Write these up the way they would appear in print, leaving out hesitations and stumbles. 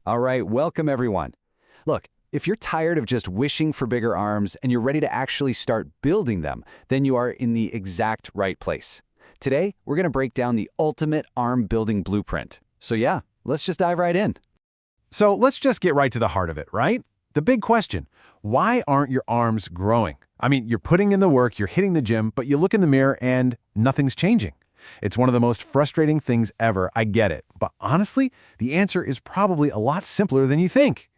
All right, welcome everyone. Look, if you're tired of just wishing for bigger arms and you're ready to actually start building them, then you are in the exact right place. Today, we're going to break down the ultimate arm building blueprint. So yeah, let's just dive right in. So let's just get right to the heart of it, right? The big question, why aren't your arms growing? I mean, you're putting in the work, you're hitting the gym, but you look in the mirror and nothing's changing. It's one of the most frustrating things ever, I get it. But honestly, the answer is probably a lot simpler than you think.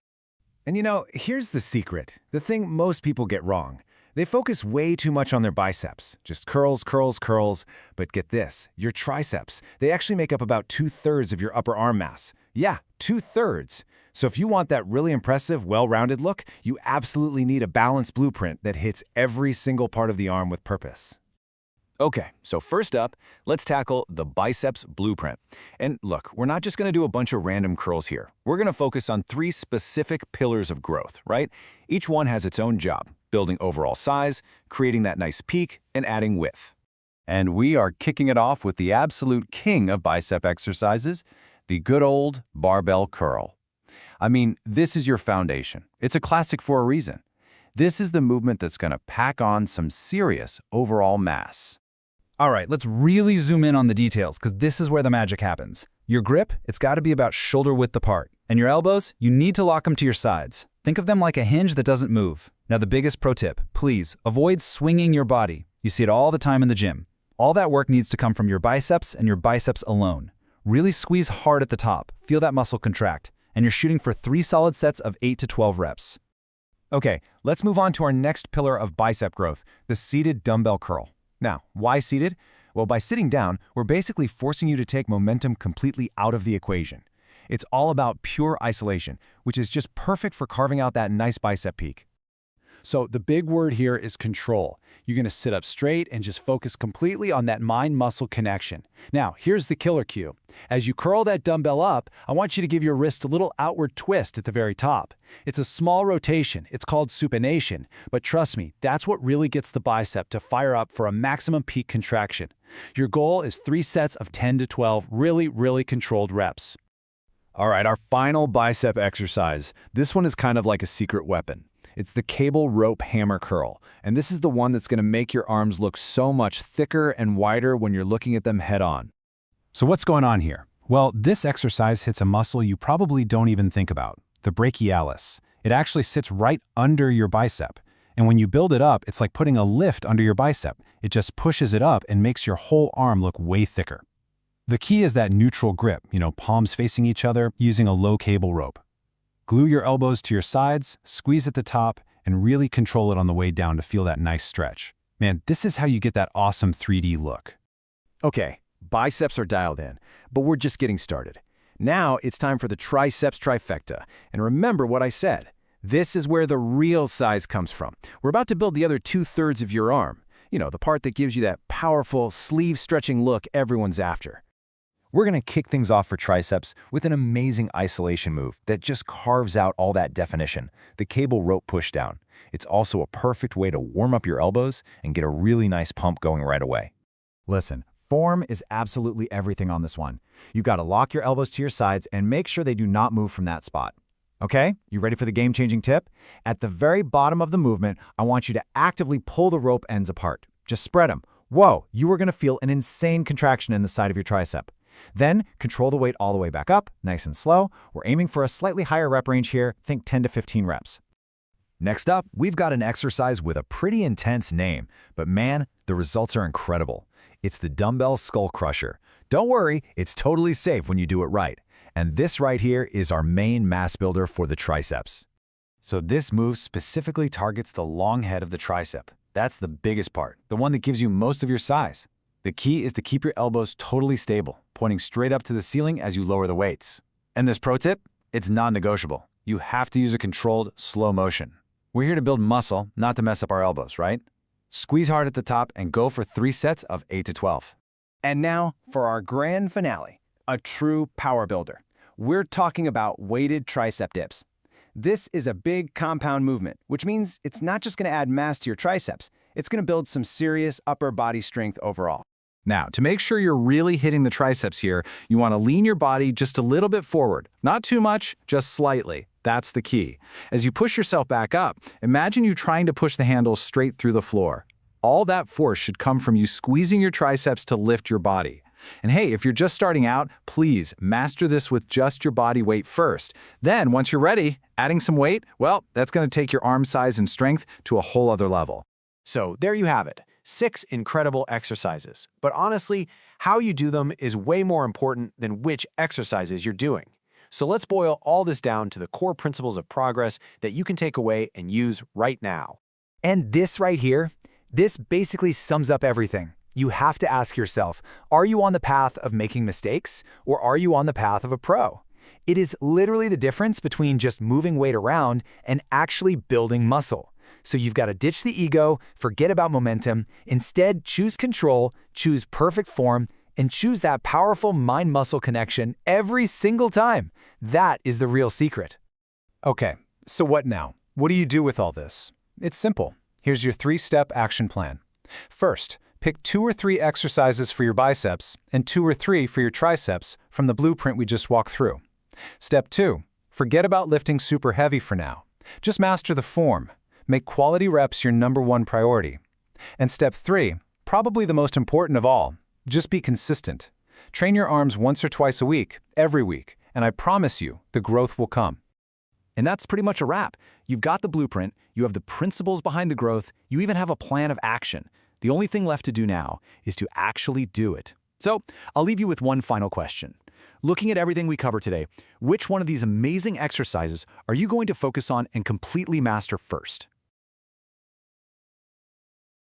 And here's the secret, the thing most people get wrong. They focus way too much on their biceps, just curls, curls, curls. But get this, your triceps, they actually make up about 2/3 of your upper arm mass. Yeah, 2/3. So if you want that really impressive, well-rounded look, you absolutely need a balanced blueprint that hits every single part of the arm with purpose. Okay, so first up, let's tackle the biceps blueprint. And look, we're not just going to do a bunch of random curls here. We're going to focus on 3 specific pillars of growth, right? Each one has its own job, building overall size, creating that nice peak, and adding width. And we are kicking it off with the absolute king of bicep exercises, the good old barbell curl. I mean, this is your foundation. It's a classic for a reason. This is the movement that's going to pack on some serious overall mass. All right, let's really zoom in on the details because this is where the magic happens. Your grip, it's got to be about shoulder width apart. And your elbows, you need to lock them to your sides. Think of them like a hinge that doesn't move. Now the biggest pro tip, please avoid swinging your body. You see it all the time in the gym. All that work needs to come from your biceps and your biceps alone. Really squeeze hard at the top, feel that muscle contract, and you're shooting for 3 solid sets of 8 to 12 reps. Okay, let's move on to our next pillar of bicep growth, the seated dumbbell curl. Now, why seated? Well, by sitting down, we're basically forcing you to take momentum completely out of the equation. It's all about pure isolation, which is just perfect for carving out that nice bicep peak. So the big word here is control. You're going to sit up straight and just focus completely on that mind-muscle connection. Now, here's the killer cue. As you curl that dumbbell up, I want you to give your wrist a little outward twist at the very top. It's a small rotation. It's called supination. But trust me, that's what really gets the bicep to fire up for a maximum peak contraction. Your goal is 3 sets of 10 to 12 really controlled reps. All right, our final bicep exercise. This one is kind of like a secret weapon. It's the cable rope hammer curl, and this is the one that's going to make your arms look so much thicker and wider when you're looking at them head on. So what's going on here? Well, this exercise hits a muscle you probably don't even think about, the brachialis. It actually sits right under your bicep. And when you build it up, it's like putting a lift under your bicep. It just pushes it up and makes your whole arm look way thicker. The key is that neutral grip, palms facing each other using a low cable rope. Glue your elbows to your sides, squeeze at the top, and really control it on the way down to feel that nice stretch. Man, this is how you get that awesome 3D look. Okay, biceps are dialed in, but we're just getting started. Now it's time for the triceps trifecta. And remember what I said. This is where the real size comes from. We're about to build the other 2/3 of your arm. The part that gives you that powerful, sleeve-stretching look everyone's after. We're going to kick things off for triceps with an amazing isolation move that just carves out all that definition, the cable rope pushdown. It's also a perfect way to warm up your elbows and get a really nice pump going right away. Listen, form is absolutely everything on this one. You got to lock your elbows to your sides and make sure they do not move from that spot. Okay, you ready for the game-changing tip? At the very bottom of the movement, I want you to actively pull the rope ends apart. Just spread them. Whoa, you are going to feel an insane contraction in the side of your tricep. Then, control the weight all the way back up, nice and slow. We're aiming for a slightly higher rep range here, think 10 to 15 reps. Next up, we've got an exercise with a pretty intense name, but man, the results are incredible. It's the dumbbell skull crusher. Don't worry, it's totally safe when you do it right. And this right here is our main mass builder for the triceps. So this move specifically targets the long head of the tricep. That's the biggest part, the one that gives you most of your size. The key is to keep your elbows totally stable, pointing straight up to the ceiling as you lower the weights. And this pro tip? It's non-negotiable. You have to use a controlled, slow motion. We're here to build muscle, not to mess up our elbows, right? Squeeze hard at the top and go for 3 sets of 8 to 12. And now for our grand finale, a true power builder. We're talking about weighted tricep dips. This is a big compound movement, which means it's not just going to add mass to your triceps, it's going to build some serious upper body strength overall. Now, to make sure you're really hitting the triceps here, you want to lean your body just a little bit forward. Not too much, just slightly. That's the key. As you push yourself back up, imagine you trying to push the handle straight through the floor. All that force should come from you squeezing your triceps to lift your body. And hey, if you're just starting out, please master this with just your body weight first. Then, once you're ready, adding some weight, well, that's going to take your arm size and strength to a whole other level. So there you have it, 6 incredible exercises. But honestly, how you do them is way more important than which exercises you're doing. So let's boil all this down to the core principles of progress that you can take away and use right now. And this right here, this basically sums up everything. You have to ask yourself, are you on the path of making mistakes, or are you on the path of a pro? It is literally the difference between just moving weight around and actually building muscle. So you've got to ditch the ego, forget about momentum, instead choose control, choose perfect form, and choose that powerful mind-muscle connection every single time. That is the real secret. Okay, so what now? What do you do with all this? It's simple. Here's your 3-step action plan. First, pick 2 or 3 exercises for your biceps and 2 or 3 for your triceps from the blueprint we just walked through. Step 2, forget about lifting super heavy for now. Just master the form. Make quality reps your #1 priority. And step 3, probably the most important of all, just be consistent. Train your arms once or twice a week, every week, and I promise you, the growth will come. And that's pretty much a wrap. You've got the blueprint, you have the principles behind the growth, you even have a plan of action. The only thing left to do now is to actually do it. So, I'll leave you with one final question. Looking at everything we covered today, which one of these amazing exercises are you going to focus on and completely master first?